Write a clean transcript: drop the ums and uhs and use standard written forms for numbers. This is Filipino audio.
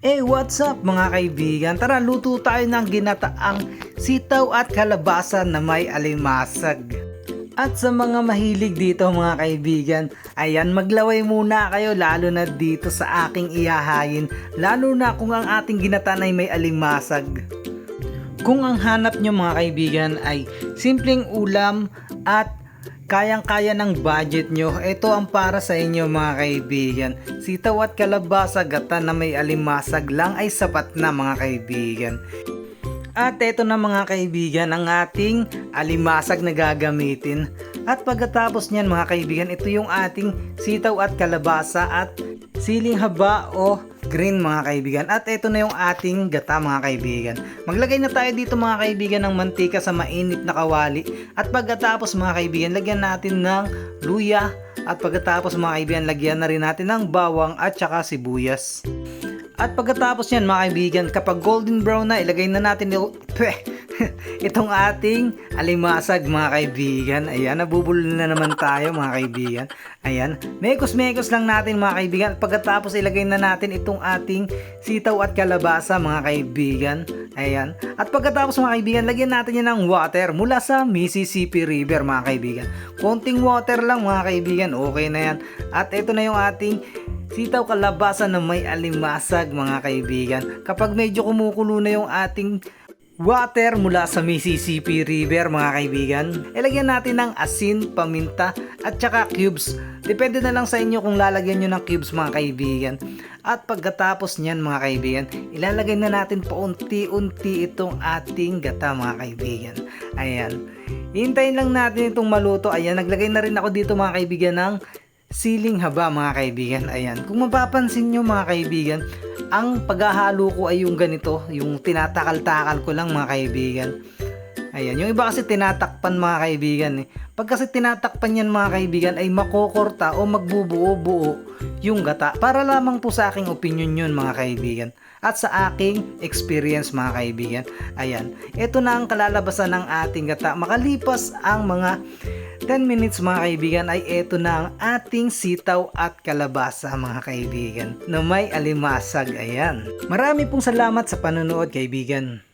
What's up mga kaibigan? Tara, luto tayo ng ginataang sitaw at kalabasa na may alimasag. At sa mga mahilig dito mga kaibigan, ayan, maglaway muna kayo lalo na dito sa aking ihahayin, lalo na kung ang ating ginataan ay may alimasag. Kung ang hanap nyo mga kaibigan ay simpleng ulam at kayang-kaya ng budget nyo, ito ang para sa inyo mga kaibigan. Sitaw at kalabasa gata na may alimasag lang ay sapat na mga kaibigan. At ito na mga kaibigan ang ating alimasag na gagamitin. At pagkatapos niyan mga kaibigan, ito yung ating sitaw at kalabasa at siling haba o green mga kaibigan. At ito na yung ating gata mga kaibigan. Maglagay na tayo dito mga kaibigan ng mantika sa mainit na kawali. At pagkatapos mga kaibigan, lagyan natin ng luya. At pagkatapos mga kaibigan, lagyan na rin natin ng bawang at saka sibuyas. At pagkatapos yan mga kaibigan, kapag golden brown na, ilagay na natin itong ating alimasag mga kaibigan. Ayan, nabubulol na naman tayo mga kaibigan. Ayan, mekos-mekos lang natin mga kaibigan. At pagkatapos ilagay na natin itong ating sitaw at kalabasa mga kaibigan. Ayan, at pagkatapos mga kaibigan, lagyan natin yan ng water mula sa Mississippi River mga kaibigan. Konting water lang mga kaibigan, okay na yan. At ito na yung ating sitaw kalabasa na may alimasag mga kaibigan. Kapag medyo kumukulo na yung ating water mula sa Mississippi River mga kaibigan, ilagyan natin ng asin, paminta at saka cubes. Depende na lang sa inyo kung lalagyan nyo ng cubes mga kaibigan. At pagkatapos nyan mga kaibigan, ilalagay na natin paunti-unti itong ating gata mga kaibigan. Ayan, hintayin lang natin itong maluto. Ayan, naglagay na rin ako dito mga kaibigan ng siling haba mga kaibigan. Ayan, kung mapapansin nyo mga kaibigan, ang paghahalo ko ay yung ganito, yung tinatakal-takal ko lang mga kaibigan. Ayan, yung iba kasi tinatakpan mga kaibigan Pag kasi tinatakpan yan mga kaibigan ay makokorta o magbubuo-buo yung gata. Para lamang po sa aking opinion yun mga kaibigan. At sa aking experience mga kaibigan. Ayan, ito na ang kalalabasan ng ating gata. Makalipas ang mga 10 minutes mga kaibigan ay eto na ang ating sitaw at kalabasa mga kaibigan na may alimasag. Ayan. Marami pong salamat sa panonood kaibigan.